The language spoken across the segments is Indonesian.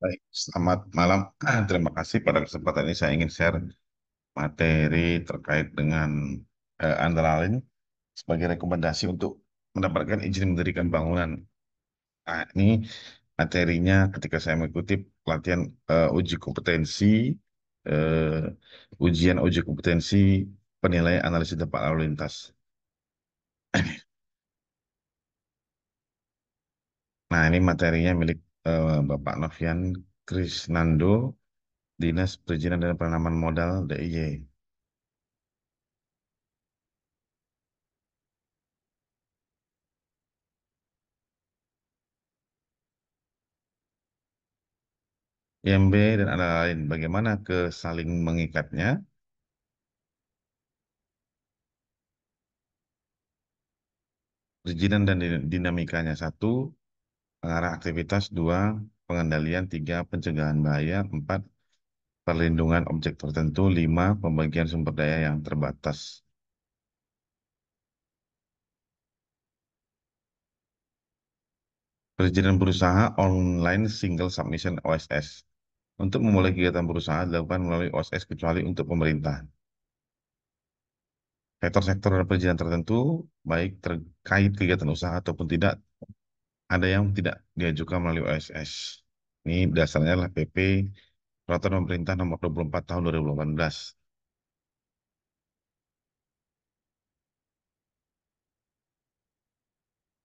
Baik, selamat malam. Terima kasih pada kesempatan ini saya ingin share materi terkait dengan antara lain sebagai rekomendasi untuk mendapatkan izin mendirikan bangunan. Nah, ini materinya ketika saya mengikuti pelatihan uji kompetensi, uji kompetensi penilaian analisis dampak lalu lintas. Nah, ini materinya milik Bapak Novian Krisnando, Dinas Perizinan dan Penanaman Modal DIY. IMB dan ada lain. Bagaimana ke saling mengikatnya? Perizinan dan dinamikanya. Satu, pengarah aktivitas. Dua, pengendalian. Tiga, pencegahan bahaya. Empat, perlindungan objek tertentu. Lima, pembagian sumber daya yang terbatas. Perizinan berusaha online single submission OSS. Untuk memulai kegiatan berusaha dilakukan melalui OSS kecuali untuk pemerintah. Sektor-sektor dan perizinan tertentu, baik terkait kegiatan usaha ataupun tidak, ada yang tidak diajukan melalui OSS. Ini dasarnya adalah PP Peraturan Pemerintah Nomor 24 Tahun 2018.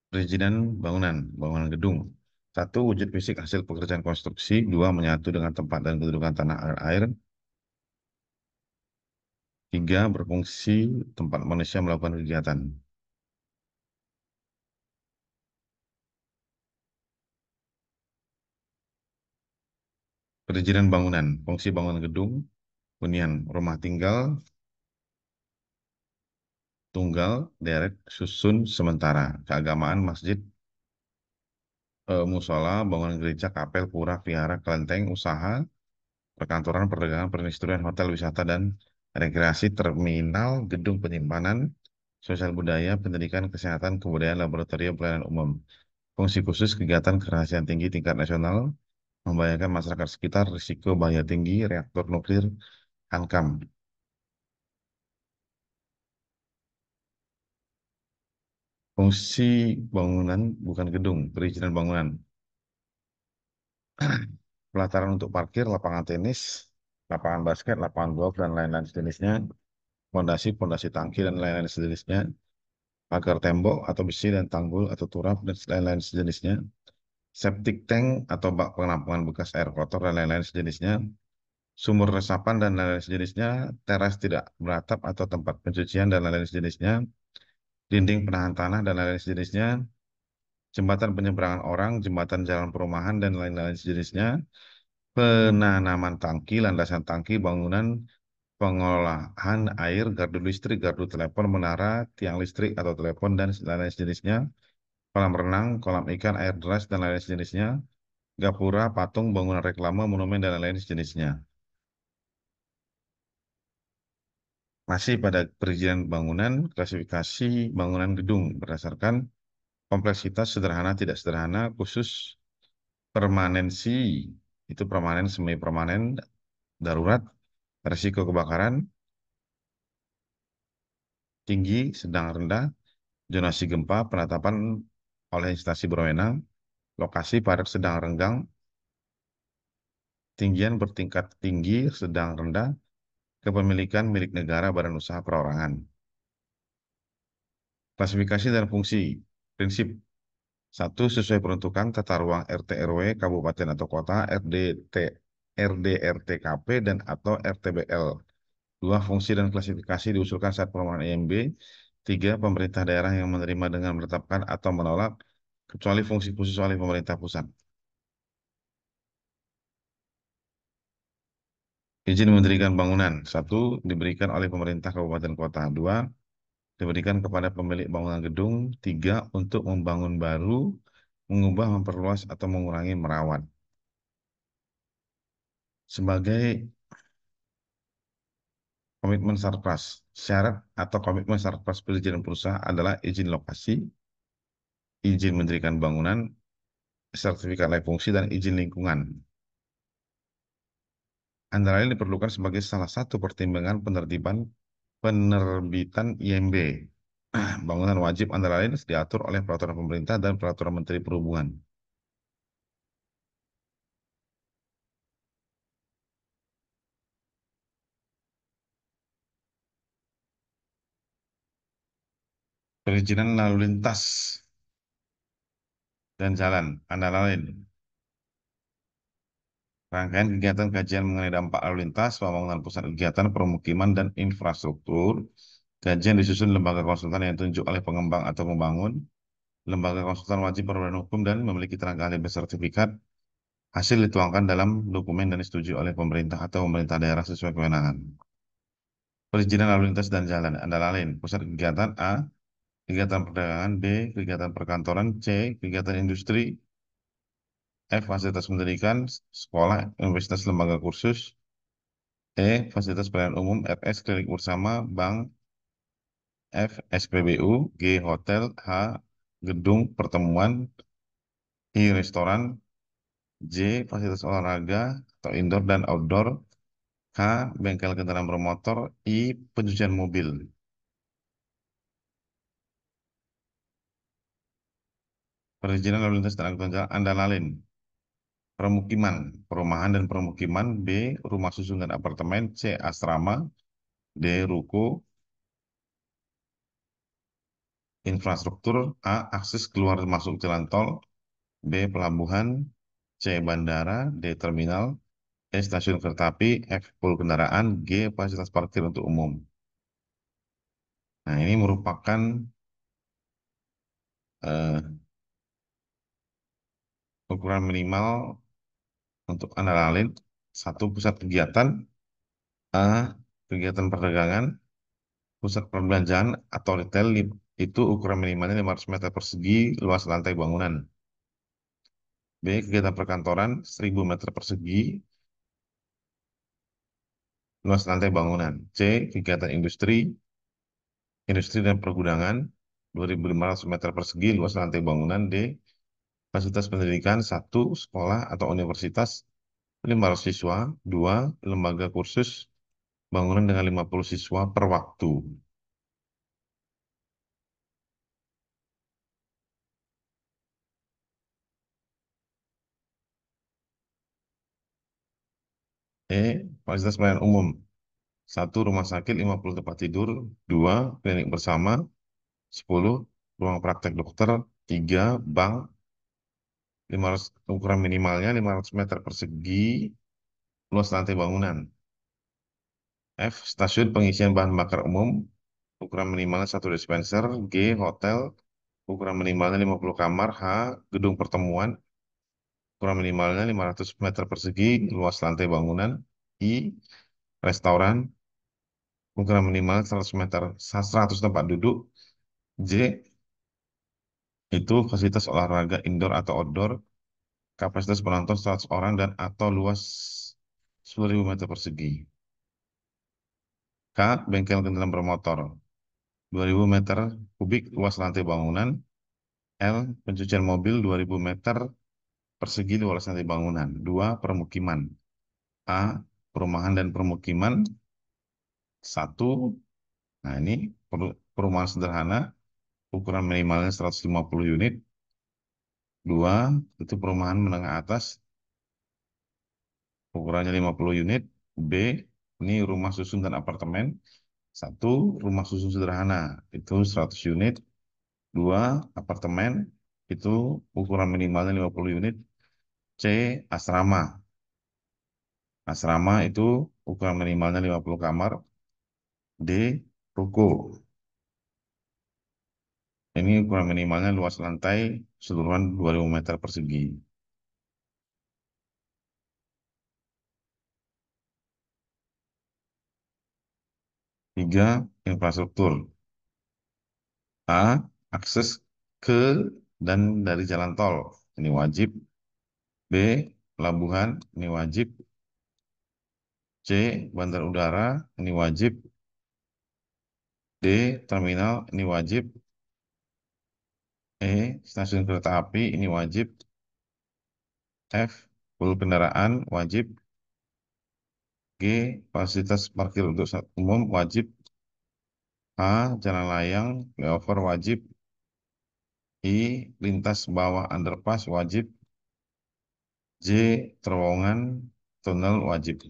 Perizinan bangunan gedung. Satu, wujud fisik hasil pekerjaan konstruksi. Dua, menyatu dengan tempat dan kedudukan tanah air. Tiga, berfungsi tempat manusia melakukan kegiatan. Perizinan bangunan, fungsi bangunan gedung, hunian, rumah tinggal, tunggal, deret, susun, sementara, keagamaan, masjid, musola, bangunan gereja, kapel, pura, vihara, kelenteng, usaha, perkantoran, perdagangan, perindustrian, hotel, wisata, dan rekreasi, terminal, gedung penyimpanan, sosial budaya, pendidikan, kesehatan, kebudayaan, laboratorium, pelayanan umum. Fungsi khusus kegiatan kerahasiaan tinggi tingkat nasional, membahayakan masyarakat sekitar, risiko bahaya tinggi, reaktor nuklir, hankam. Fungsi bangunan bukan gedung, perizinan bangunan. Pelataran untuk parkir, lapangan tenis, lapangan basket, lapangan golf, dan lain-lain sejenisnya. Fondasi tangki, dan lain-lain sejenisnya. Pagar tembok atau besi dan tanggul atau turap, dan lain-lain sejenisnya. Septic tank atau bak penampungan bekas air kotor, dan lain-lain sejenisnya. Sumur resapan dan lain-lain sejenisnya. Teras tidak beratap atau tempat pencucian, dan lain-lain sejenisnya. Dinding penahan tanah, dan lain-lain sejenisnya. Jembatan penyeberangan orang, jembatan jalan perumahan, dan lain-lain sejenisnya. Penanaman tangki, landasan tangki, bangunan, pengolahan air, gardu listrik, gardu telepon, menara, tiang listrik atau telepon, dan lain-lain sejenisnya, kolam renang, kolam ikan, air deras, dan lain-lain sejenisnya, gapura, patung, bangunan reklame, monumen, dan lain-lain sejenisnya. Masih pada perizinan bangunan, klasifikasi bangunan gedung berdasarkan kompleksitas sederhana, tidak sederhana, khusus, permanensi, itu permanen, semi permanen, darurat, risiko kebakaran, tinggi, sedang, rendah, zonasi gempa, penetapan oleh instansi berwenang, lokasi padat sedang renggang, tinggian bertingkat tinggi, sedang, rendah, kepemilikan milik negara, badan usaha perorangan. Klasifikasi dan fungsi. Prinsip. Satu, sesuai peruntukan tata ruang RT RW, kabupaten atau kota, RDRTKP, dan atau RTBL. Dua, fungsi dan klasifikasi diusulkan saat permohonan IMB. Tiga, pemerintah daerah yang menerima dengan menetapkan atau menolak, kecuali fungsi khusus oleh pemerintah pusat. Izin mendirikan bangunan. Satu, diberikan oleh pemerintah kabupaten kota. Dua, diberikan kepada pemilik bangunan gedung. Tiga, untuk membangun baru, mengubah, memperluas, atau mengurangi merawat. Sebagai komitmen Sarpras, syarat atau komitmen Sarpras perizinan perusahaan adalah izin lokasi, izin mendirikan bangunan, sertifikat layak fungsi, dan izin lingkungan. Antara lain diperlukan sebagai salah satu pertimbangan penerbitan IMB. Bangunan wajib antara lain diatur oleh peraturan pemerintah dan peraturan Menteri Perhubungan. Perizinan lalu lintas dan jalan antara lain rangkaian kegiatan kajian mengenai dampak lalu lintas, pembangunan pusat kegiatan, permukiman, dan infrastruktur. Kajian disusun lembaga konsultan yang ditunjuk oleh pengembang atau pembangun. Lembaga konsultan wajib berbadan hukum dan memiliki tenaga ahli bersertifikat. Hasil dituangkan dalam dokumen dan disetujui oleh pemerintah atau pemerintah daerah sesuai kewenangan. Perizinan lalu lintas dan jalan antara lain pusat kegiatan A, kegiatan perdagangan, B, kegiatan perkantoran, C, kegiatan industri, F, fasilitas pendidikan, sekolah, universitas, lembaga kursus, E, fasilitas pelayanan umum, FS, klinik bersama, bank, F, SPBU, G, hotel, H, gedung pertemuan, I, restoran, J, fasilitas olahraga atau indoor dan outdoor, K, bengkel kendaraan bermotor, I, pencucian mobil. Perizinan lalu lintas dan angkutan jalan antara lain permukiman, perumahan dan permukiman, B, rumah susun dan apartemen, C, asrama, D, ruko, infrastruktur, A, akses keluar masuk jalan tol, B, pelabuhan, C, bandara, D, terminal, E, stasiun kereta api, F, pool kendaraan, G, fasilitas parkir untuk umum. Nah, ini merupakan eh, ukuran minimal untuk antara lain satu pusat kegiatan, A, kegiatan perdagangan, pusat perbelanjaan atau retail itu ukuran minimalnya 500 meter persegi luas lantai bangunan. B, kegiatan perkantoran 1000 meter persegi luas lantai bangunan. C, kegiatan industri dan pergudangan 2500 meter persegi luas lantai bangunan. D, fasilitas pendidikan satu sekolah atau universitas 500 siswa, 2 lembaga kursus bangunan dengan 50 siswa per waktu. E, fasilitas pelayanan umum satu rumah sakit 50 tempat tidur, 2 klinik bersama, 10 ruang praktek dokter, 3 bank, 500 ukuran minimalnya 500 meter persegi luas lantai bangunan. F, stasiun pengisian bahan bakar umum, ukuran minimalnya 1 dispenser. G, hotel, ukuran minimalnya 50 kamar. H, gedung pertemuan, ukuran minimalnya 500 meter persegi luas lantai bangunan. I, restoran, ukuran minimal 100 meter, 100 tempat duduk. J, itu fasilitas olahraga indoor atau outdoor, kapasitas penonton 100 orang dan atau luas 10.000 meter persegi. K, bengkel kendaraan bermotor 2.000 meter kubik luas lantai bangunan. L, pencucian mobil 2.000 meter persegi luas lantai bangunan. 2, permukiman. A, perumahan dan permukiman. 1, nah ini perumahan sederhana, ukuran minimalnya 150 unit. 2, itu perumahan menengah atas, ukurannya 50 unit. B, ini rumah susun dan apartemen. 1, rumah susun sederhana, itu 100 unit. 2, apartemen, itu ukuran minimalnya 50 unit. C, asrama. Asrama itu ukuran minimalnya 50 kamar. D, ruko. Ini ukuran minimalnya luas lantai keseluruhan 2.000 meter persegi. 3, infrastruktur. A, akses ke dan dari jalan tol. Ini wajib. B, pelabuhan. Ini wajib. C, bandar udara. Ini wajib. D, terminal. Ini wajib. E, stasiun kereta api. Ini wajib. F, pul kendaraan. Wajib. G. Fasilitas parkir untuk umum wajib. A. Jalan layang, flyover wajib. I. Lintas bawah underpass wajib. J. Terowongan, tunnel wajib.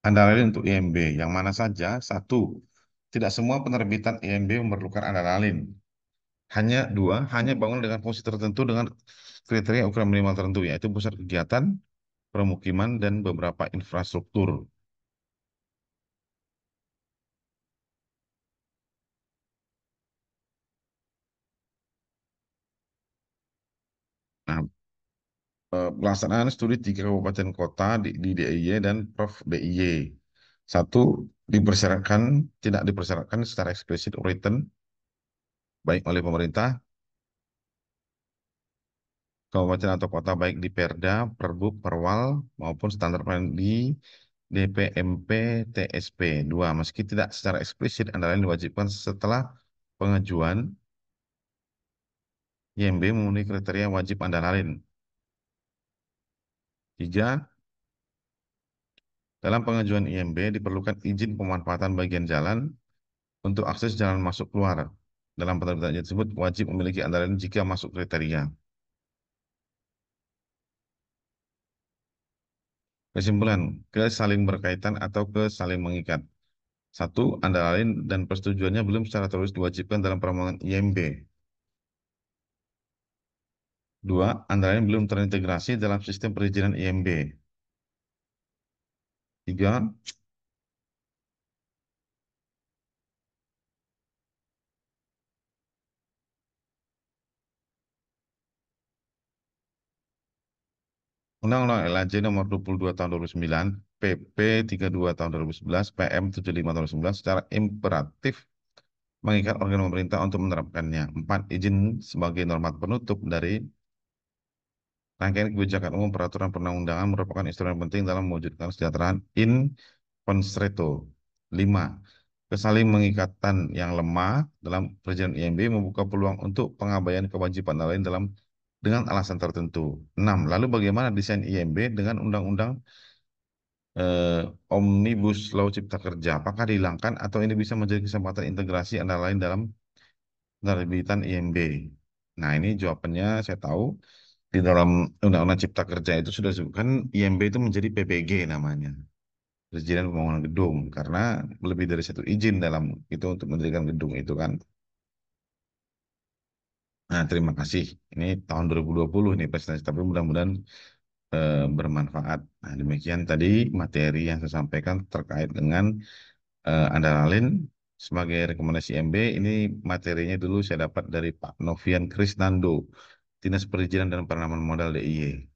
Antara lain untuk IMB, yang mana saja? Satu, tidak semua penerbitan IMB memerlukan antara lain. Hanya dua, hanya bangun dengan fungsi tertentu dengan kriteria ukuran minimal tertentu, yaitu pusat kegiatan, permukiman, dan beberapa infrastruktur. Nah, pelaksanaan studi tiga kabupaten kota di DIY dan Prof DIY. Satu, dipersyaratkan, tidak dipersyaratkan secara eksplisit written, baik oleh pemerintah, kabupaten atau kota, baik di Perda, Perbuk, Perwal, maupun standar pelayanan di DPMP, TSP. Dua, meski tidak secara eksplisit, antara lain diwajibkan setelah pengajuan IMB memenuhi kriteria wajib antara lain. Tiga, dalam pengajuan IMB diperlukan izin pemanfaatan bagian jalan untuk akses jalan masuk keluar. Dalam penerbitan izin tersebut wajib memiliki antara lain jika masuk kriteria. Kesimpulan, ke saling berkaitan atau ke saling mengikat. Satu, antara lain dan persetujuannya belum secara terus diwajibkan dalam permohonan IMB. Dua, antara lain belum terintegrasi dalam sistem perizinan IMB. Tiga, Undang-Undang LHJ Nomor 22 Tahun 2009, PP 32 Tahun 2011, PM 75 Tahun 2011 secara imperatif mengikat organ pemerintah untuk menerapkannya. Empat, izin sebagai norma penutup dari rangkaian kebijakan umum peraturan perundang-undangan merupakan instrumen penting dalam mewujudkan kesejahteraan in concerto. 5. Kesaling mengikatan yang lemah dalam perjanjian IMB membuka peluang untuk pengabaian kewajiban lain dengan alasan tertentu. 6. Lalu bagaimana desain IMB dengan undang-undang Omnibus Law Cipta Kerja? Apakah dihilangkan atau ini bisa menjadi kesempatan integrasi antara lain dalam penerbitan IMB? Nah, ini jawabannya saya tahu di dalam Undang-Undang Cipta Kerja itu sudah disebutkan IMB itu menjadi PPG namanya. Perizinan Pembangunan Gedung karena lebih dari satu izin dalam itu untuk mendirikan gedung itu kan. Nah, terima kasih. Ini tahun 2020 nih presentasi, tapi mudah-mudahan bermanfaat. Nah, demikian tadi materi yang saya sampaikan terkait dengan antara lain sebagai rekomendasi MB. Ini materinya dulu saya dapat dari Pak Novian Krisnando, Dinas Perizinan dan Penanaman Modal DIY.